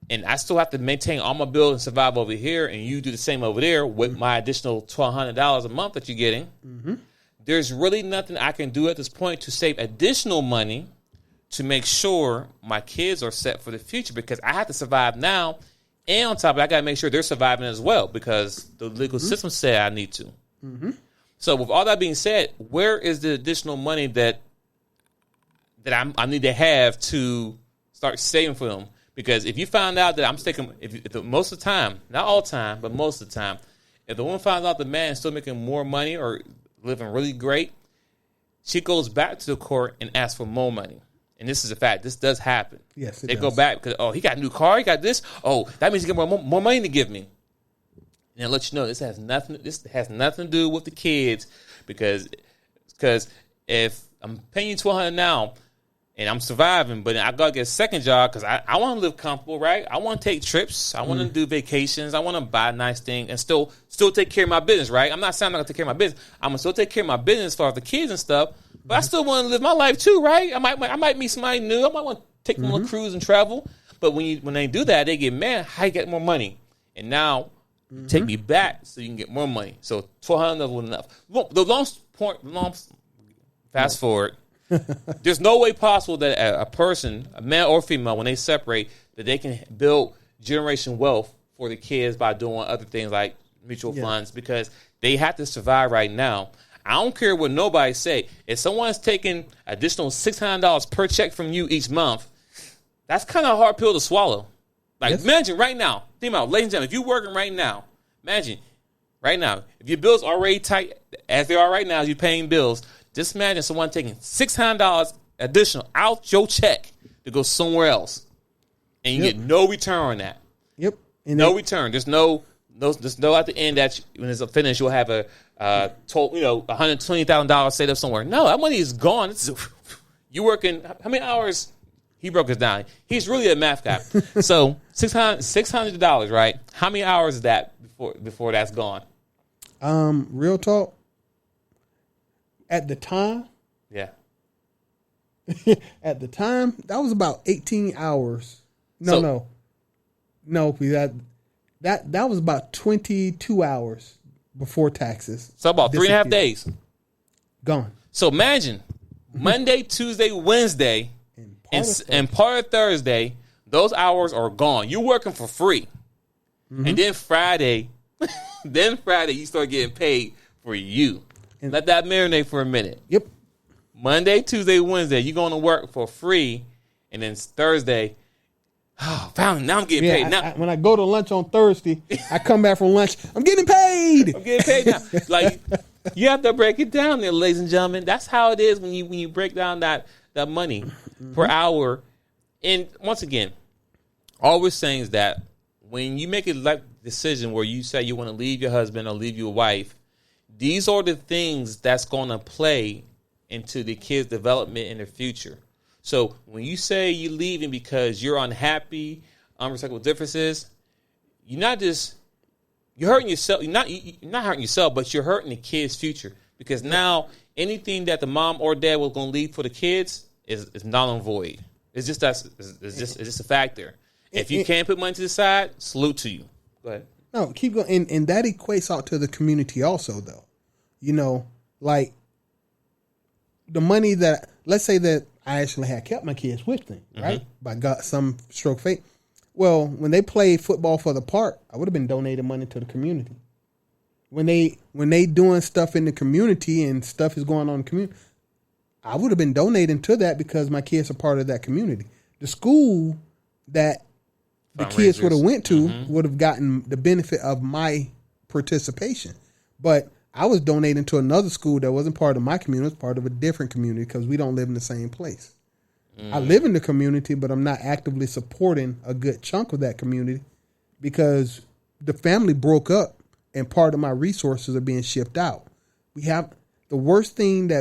and I still have to maintain all my bills and survive over here, and you do the same over there with my additional $1,200 a month that you're getting, there's really nothing I can do at this point to save additional money to make sure my kids are set for the future, because I have to survive now. And on top of it, I got to make sure they're surviving as well, because the legal system said I need to. So with all that being said, where is the additional money that I need to have to start saving for them? Because if you find out that I'm taking, if most of the time, not all the time, but most of the time, if the woman finds out the man is still making more money or living really great, she goes back to the court and asks for more money. And this is a fact. This does happen. Yes, they go back because, he got a new car, he got this. Oh, that means he got more money to give me. And I'll let you know this has nothing to do with the kids, because if I'm paying you $1,200 now and I'm surviving, but I gotta get a second job because I want to live comfortable, right? I want to take trips, I want to do vacations, I want to buy nice things and still take care of my business, right? I'm not saying I'm not gonna take care of my business. I'm gonna still take care of my business for the kids and stuff. But I still want to live my life too, right? I might meet somebody new. I might want to take them on a cruise and travel. But when they do that, they get mad. How you get more money? And now take me back so you can get more money. So $1,200 was enough. Fast forward. There's no way possible that a person, a man or female, when they separate, that they can build generation wealth for the kids by doing other things like mutual funds, because they have to survive right now. I don't care what nobody say. If someone's taking additional $600 per check from you each month, that's kind of a hard pill to swallow. Like, imagine right now, think about it, ladies and gentlemen, if you're working right now, imagine right now, if your bills are already tight, as they are right now, as you're paying bills, just imagine someone taking $600 additional out your check to go somewhere else, and you get no return on that. And no return. There's no at the end that when it's finished, you'll have a $120,000 saved up somewhere. No, that money is gone. You working how many hours? He broke it down. He's really a math guy. So $600, right? How many hours is that before that's gone? Real talk. At the time, at the time, that was about 18 hours. No. That was about 22 hours before taxes. So about 3.5 days. Gone. So imagine Monday, Tuesday, Wednesday, and part of Thursday, those hours are gone. You're working for free. And then Friday, you start getting paid for you. And let that marinate for a minute. Yep. Monday, Tuesday, Wednesday, you're going to work for free. And then Thursday, finally, now I'm getting paid. Now, when I go to lunch on Thursday, I come back from lunch, I'm getting paid. Now. Like, you have to break it down there, ladies and gentlemen. That's how it is when you break down that money per hour. And once again, all we're saying is that when you make a life decision where you say you want to leave your husband or leave your wife, these are the things that's going to play into the kids' development in the future. So when you say you're leaving because you're unhappy, unreconcilable differences, you're hurting yourself. You're not hurting yourself, but you're hurting the kids' future, because now anything that the mom or dad was going to leave for the kids is null and void. It's just a factor. If you can't put money to the side, salute to you. Go ahead. No, keep going, and that equates out to the community also, though. Like the money that, let's say that I actually had kept my kids with me, right? By God, some stroke of fate. Well, when they played football for the park, I would have been donating money to the community. When they doing stuff in the community and stuff is going on in the community, I would have been donating to that because my kids are part of that community. The school that the kids would have went to would have gotten the benefit of my participation. But I was donating to another school that wasn't part of my community. It was part of a different community because we don't live in the same place. I live in the community, but I'm not actively supporting a good chunk of that community because the family broke up and part of my resources are being shipped out. We have the worst thing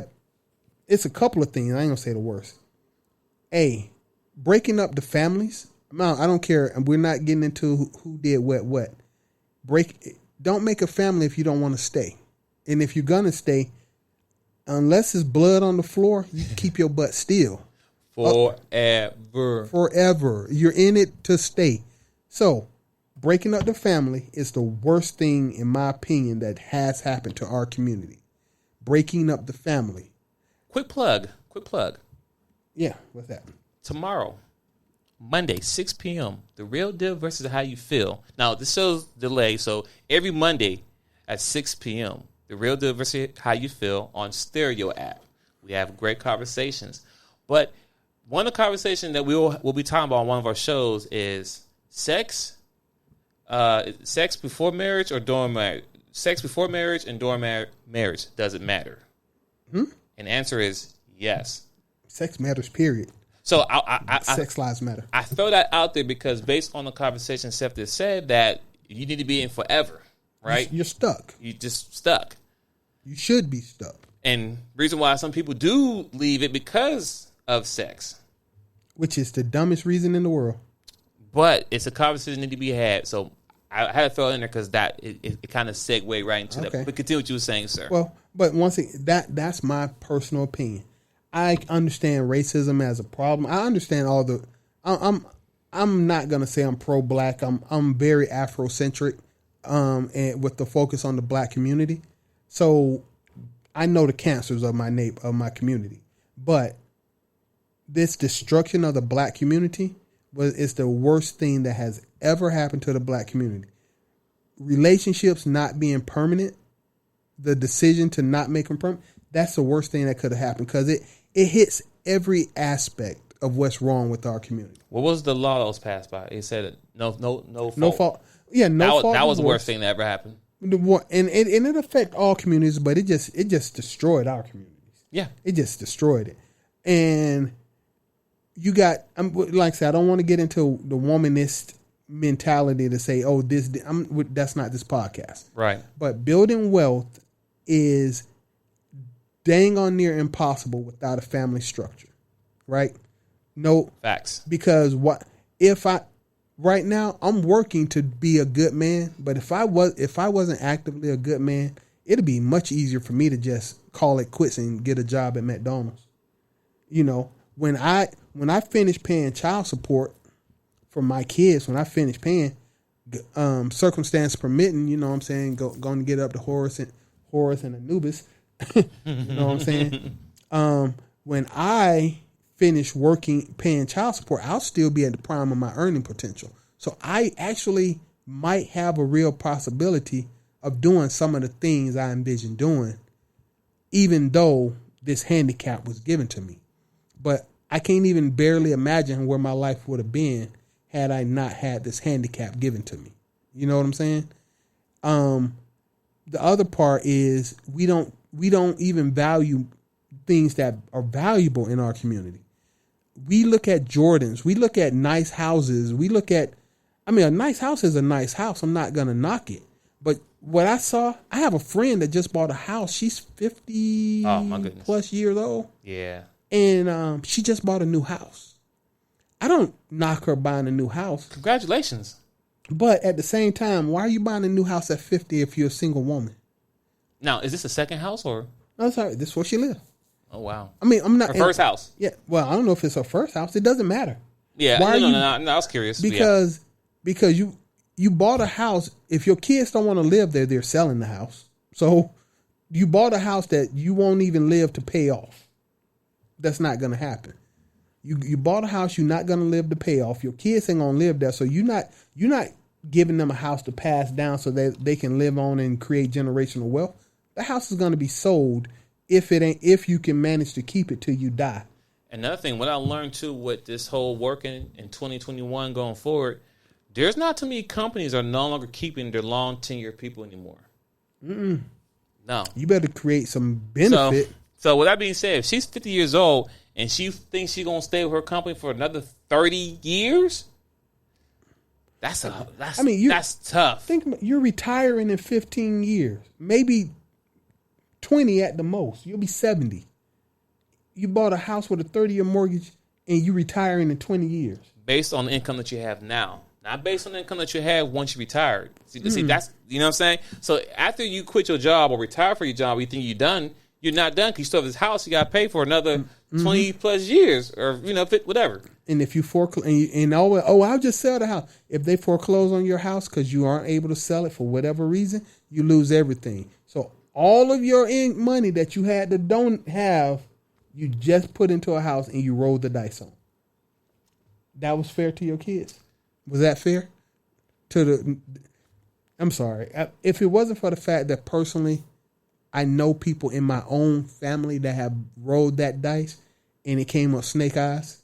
it's a couple of things. I ain't gonna say the worst. Breaking up the families. I don't care. And we're not getting into who did what. Don't make a family if you don't want to stay. And if you're gonna stay, unless it's blood on the floor, you keep your butt still. Forever. You're in it to stay. So, breaking up the family is the worst thing, in my opinion, that has happened to our community. Breaking up the family. Quick plug. Yeah, what's that? Tomorrow, Monday, 6 p.m., The Real Deal versus How You Feel. Now, this show's delayed, so every Monday at 6 p.m., The Real Deal versus How You Feel on Stereo app. We have great conversations. But one of the conversations that we'll be talking about on one of our shows is sex before marriage or during marriage. Sex before marriage and during marriage, does it matter? And the answer is yes. Sex matters, period. So sex lives matter. I throw that out there because based on the conversation Seth has said that you need to be in forever, right? You're stuck. You're just stuck. You should be stuck. And reason why some people do leave it because of sex. Which is the dumbest reason in the world. But it's a conversation that need to be had. So I had to throw it in there because it kind of segue right into that. But continue what you were saying, sir. Well, but once again, that's my personal opinion. I understand racism as a problem. I understand all the. I'm not gonna say I'm pro-black. I'm very Afrocentric, and with the focus on the black community. So I know the cancers of my community, but this destruction of the black community is the worst thing that has ever happened to the black community. Relationships not being permanent, the decision to not make them permanent, that's the worst thing that could have happened because it hits every aspect of what's wrong with our community. What was the law that was passed by? It said no fault. No fault. Yeah, no fault. That was the worst thing that ever happened. And it affected all communities, but it just destroyed our communities. Yeah, it just destroyed it. And you got, like I said, I don't want to get into the womanist mentality to say, oh, that's not this podcast. Right. But building wealth is dang on near impossible without a family structure. Right? No. Facts. Because right now I'm working to be a good man, but if I wasn't actively a good man, it'd be much easier for me to just call it quits and get a job at McDonald's. You know, when I finish paying child support for my kids, when I finish paying, circumstance permitting, you know what I'm saying, going to get up to Horus and Anubis, you know what I'm saying? When I finish working, paying child support, I'll still be at the prime of my earning potential. So I actually might have a real possibility of doing some of the things I envision doing, even though this handicap was given to me. But I can't even barely imagine where my life would have been had I not had this handicap given to me. You know what I'm saying? The other part is we don't even value things that are valuable in our community. We look at Jordans. We look at nice houses. A nice house is a nice house. I'm not going to knock it. But what I saw, I have a friend that just bought a house. She's 50 plus years old. Yeah. And she just bought a new house. I don't knock her buying a new house. Congratulations. But at the same time, why are you buying a new house at 50 if you're a single woman? Now, is this a second house or? No, sorry. This is where she lives. Oh, wow. I mean, I'm not. Her first house. Yeah. Well, I don't know if it's her first house. It doesn't matter. Yeah. No, I was curious. Because you bought a house. If your kids don't want to live there, they're selling the house. So you bought a house that you won't even live to pay off. That's not going to happen. You bought a house you're not going to live to pay off. Your kids ain't going to live there. So you're not giving them a house to pass down so that they can live on and create generational wealth. The house is going to be sold if you can manage to keep it till you die. Another thing, what I learned too with this whole working in 2021 going forward, there's not too many companies are no longer keeping their long tenure people anymore. Mm-mm. No. You better create some benefit. So, So with that being said, if she's 50 years old and she thinks she's gonna stay with her company for another 30 years, that's tough. Think about, you're retiring in 15 years, maybe 20 at the most. You'll be 70. You bought a house with a 30-year mortgage and you retiring in 20 years. Based on the income that you have now. Not based on the income that you had once you retired. See, that's, you know what I'm saying? So after you quit your job or retire for your job, you think you're done, you're not done because you still have this house you got to pay for another 20 plus years or, whatever. And if you I'll just sell the house. If they foreclose on your house because you aren't able to sell it for whatever reason, you lose everything. So all of your money that you had to don't have, you just put into a house and you rolled the dice on. That was fair to your kids. Was that fair? I'm sorry. If it wasn't for the fact that personally, I know people in my own family that have rolled that dice and it came up snake eyes,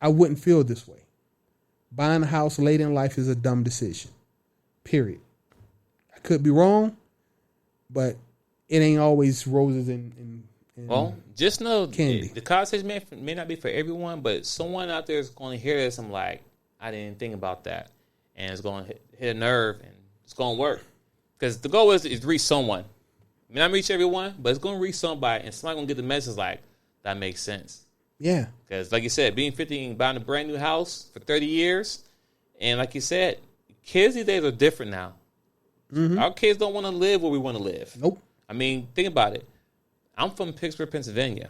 I wouldn't feel this way. Buying a house late in life is a dumb decision. Period. I could be wrong, but it ain't always roses and well, just know candy. The conversation may not be for everyone, but someone out there is going to hear this. I'm like, I didn't think about that, and it's going to hit a nerve, and it's going to work because the goal is to reach someone. I mean, not reach everyone, but it's going to reach somebody, and somebody's going to get the message like that makes sense. Yeah, because like you said, being 50 and buying a brand new house for 30 years, and like you said, kids these days are different now. Our kids don't want to live where we want to live. Nope. I mean, think about it. I'm from Pittsburgh, Pennsylvania.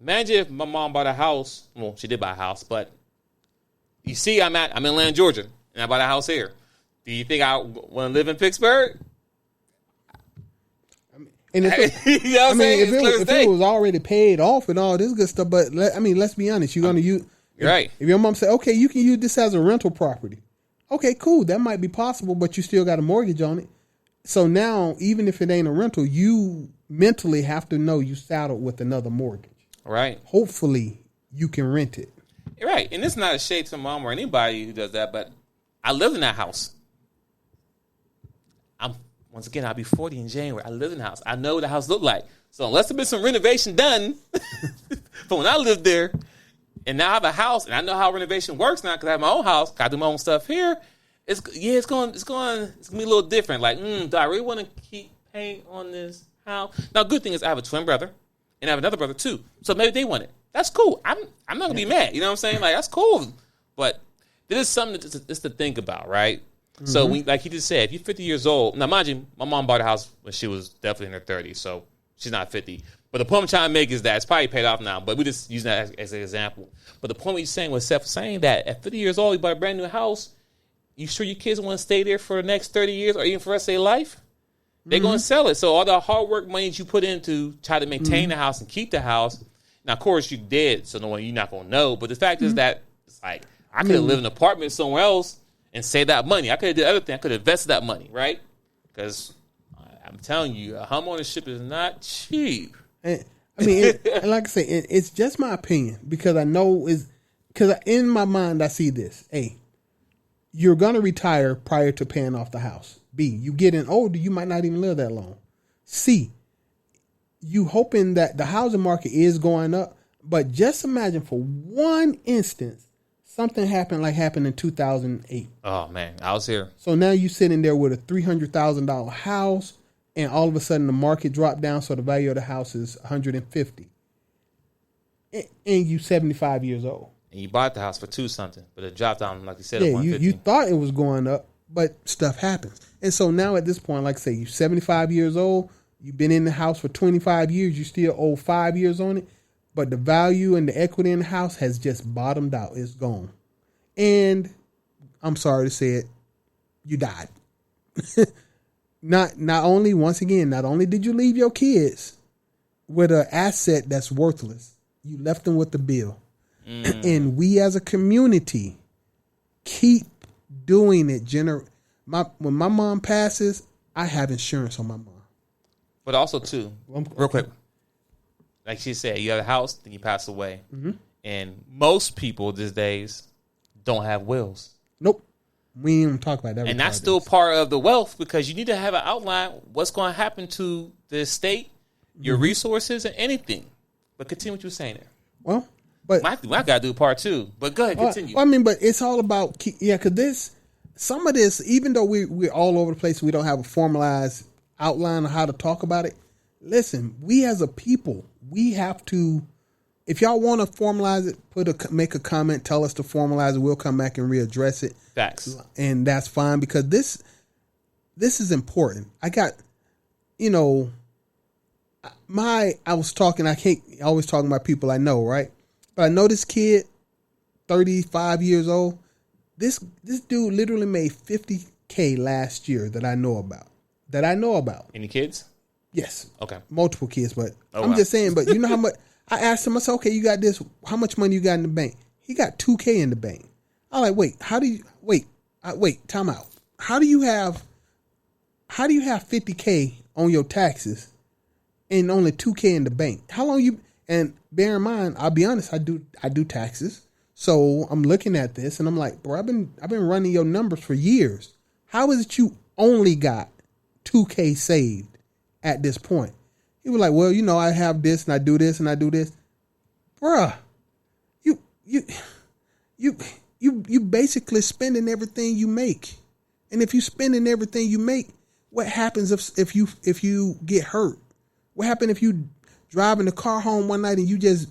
Imagine if my mom bought a house. Well, she did buy a house, but you see, I'm in Atlanta, Georgia, and I bought a house here. Do you think I want to live in Pittsburgh? And if it was already paid off and all this good stuff, but let's be honest, you're going to use right. If your mom said, okay, you can use this as a rental property, okay, cool, that might be possible, but you still got a mortgage on it. So now, even if it ain't a rental, you mentally have to know you saddled with another mortgage. Right. Hopefully, you can rent it. Right. And it's not a shade to mom or anybody who does that, but I lived in that house. I'll be 40 in January. I lived in the house. I know what the house looked like. So unless there's been some renovation done from when I lived there, and now I have a house, and I know how renovation works now because I have my own house. I do my own stuff here. It's going to be a little different. Like, do I really want to keep paying on this house? Now, good thing is I have a twin brother, and I have another brother too. So maybe they want it. That's cool. I'm not going to be mad. You know what I'm saying? Like, that's cool. But this is something just to think about, right? Mm-hmm. So, like he just said, if you're 50 years old, now mind you, my mom bought a house when she was definitely in her 30s, so she's not 50. But the point I'm trying to make is that it's probably paid off now, but we just use that as an example. But the point he's saying was Seth saying that at 50 years old, you bought a brand new house. You sure your kids want to stay there for the next 30 years or even for the rest of their life? They're going to sell it. So all the hard work money that you put into try to maintain the house and keep the house. Now, of course, you did, so you're not going to know. But the fact is that it's like I could have lived in an apartment somewhere else and saved that money. I could have did other things. I could have invested that money, right? Because I'm telling you, home ownership is not cheap. And, and like I say, it's just my opinion because I know because in my mind I see this. A, you're going to retire prior to paying off the house. B, you getting older, you might not even live that long. C, you hoping that the housing market is going up, but just imagine for one instance, something happened in 2008. Oh, man, I was here. So now you sitting there with a $300,000 house, and all of a sudden the market dropped down, so the value of the house is $150,000. And you 75 years old. And you bought the house for $2-something, but it dropped down, like you said, yeah, you thought it was going up, but stuff happens. And so now at this point, like I say, you're 75 years old, you've been in the house for 25 years, you still owe 5 years on it, but the value and the equity in the house has just bottomed out. It's gone. And I'm sorry to say it, you died. Not only did you leave your kids with an asset that's worthless, you left them with the bill. And we as a community keep doing it. When my mom passes, I have insurance on my mom. But also, too, real quick, like she said, you have a house, then you pass away. Mm-hmm. And most people these days don't have wills. Nope. We ain't even talk about that. And that's still part of the wealth because you need to have an outline what's going to happen to the estate your resources, and anything. But continue what you were saying there. Well, but I got to do part 2. But go ahead, continue. I mean, but it's all about because some of this, even though we're all over the place, we don't have a formalized outline of how to talk about it. Listen, we as a people, we have to. If y'all want to formalize it, make a comment, tell us to formalize it. We'll come back and readdress it. Facts, and that's fine because this is important. I got, I was talking. I can't always talking about people I know, right? But I know this kid, 35 years old. This dude literally made $50K last year that I know about. Any kids? Yes. Okay. Multiple kids, but I'm just saying. But you know how much I asked him? I said, "Okay, you got this. How much money you got in the bank?" He got $2K in the bank. I'm like, "Wait, how do you wait? Time out. How do you have $50K on your taxes and only $2K in the bank? How long you?" And bear in mind, I'll be honest, I do taxes. So I'm looking at this and I'm like, bro, I've been running your numbers for years. How is it you only got $2K saved at this point? He was like, well, I have this and I do this and I do this. Bruh, you basically spending everything you make. And if you spending everything you make, what happens if you get hurt? What happens if you driving the car home one night and you just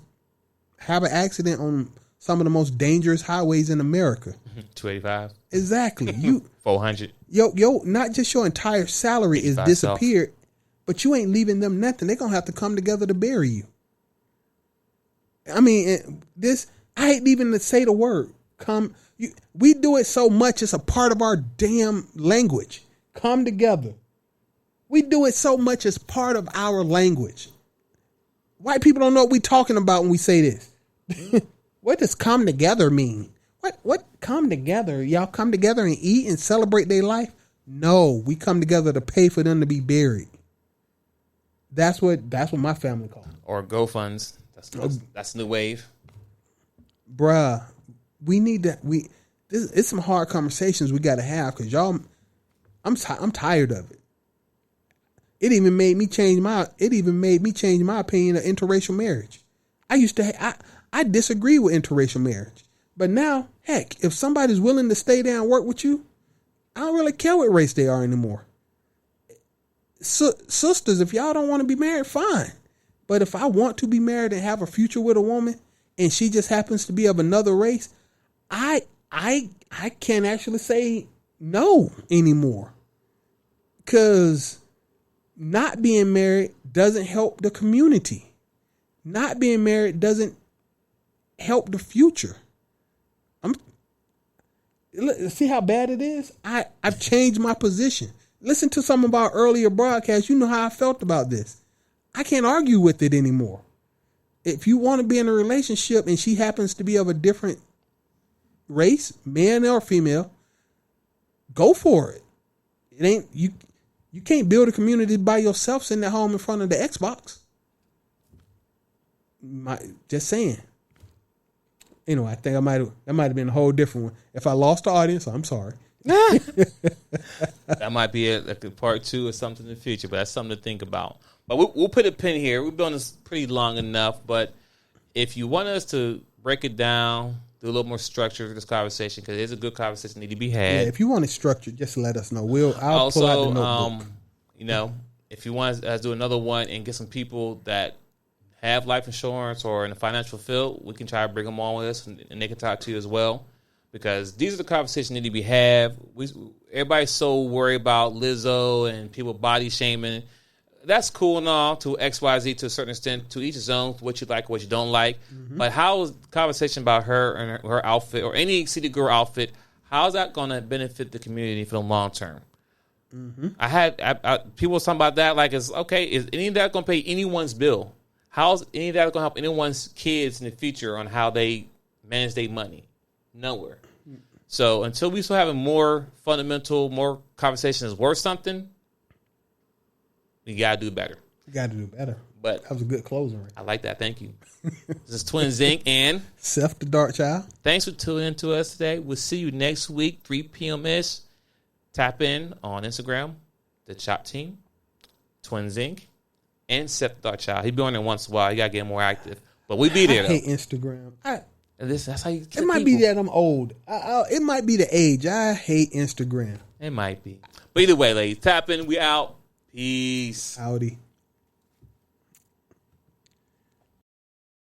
have an accident on some of the most dangerous highways in America? 285. Exactly. 400. Not just your entire salary is disappeared, but you ain't leaving them nothing. They're gonna have to come together to bury you. I mean, I hate even to say the word. We do it so much; it's a part of our damn language. Come together. We do it so much as part of our language. White people don't know what we're talking about when we say this. What does come together mean? What come together? Y'all come together and eat and celebrate their life? No, we come together to pay for them to be buried. That's what my family calls it. Or GoFunds. That's the new wave. Bruh, it's some hard conversations we got to have because y'all, I'm tired of it. It even made me change my opinion of interracial marriage. I disagree with interracial marriage. But now, heck, if somebody's willing to stay there and work with you, I don't really care what race they are anymore. Sisters, if y'all don't want to be married, fine. But if I want to be married and have a future with a woman and she just happens to be of another race, I can't actually say no anymore. Because not being married doesn't help the community. Not being married doesn't help the future. See how bad it is? I've changed my position. Listen to some of our earlier broadcasts. You know how I felt about this. I can't argue with it anymore. If you want to be in a relationship and she happens to be of a different race, man or female, go for it. It ain't you can't build a community by yourself sitting at home in front of the Xbox. Just saying. Anyway, I think that might have been a whole different one. If I lost the audience, I'm sorry. That might be a part 2 or something in the future, but that's something to think about. But we'll put a pin here. We've been on this pretty long enough, but if you want us to break it down, do a little more structure for this conversation, because it is a good conversation that need to be had. Yeah, if you want it structured, just let us know. I'll pull out the notebook. If you want us to do another one and get some people that have life insurance or in the financial field, we can try to bring them on with us and they can talk to you as well. Because these are the conversations that need to be had. Everybody's so worried about Lizzo and people body shaming. That's cool and all to XYZ to a certain extent, to each his own, what you like, what you don't like. Mm-hmm. But how is the conversation about her and her outfit or any city girl outfit, how is that going to benefit the community for the long term? Mm-hmm. I had people talking about that like, is any of that going to pay anyone's bill? How's any of that going to help anyone's kids in the future on how they manage their money? Nowhere. So until we start having more fundamental, more conversations worth something, we got to do better. But that was a good closing. Right? I like that. Thank you. This is Twin Zinc and Seth the Dark Child. Thanks for tuning in to us today. We'll see you next week, 3 p.m.ish. Tap in on Instagram, Dachopteam, Twin Zinc, and Seth Darchild. He be on there once in a while. He got to get more active. But we be there, I hate Instagram. That's how you it might be that I'm old. It might be the age. I hate Instagram. It might be. But either way, ladies, tap in. We out. Peace. Howdy.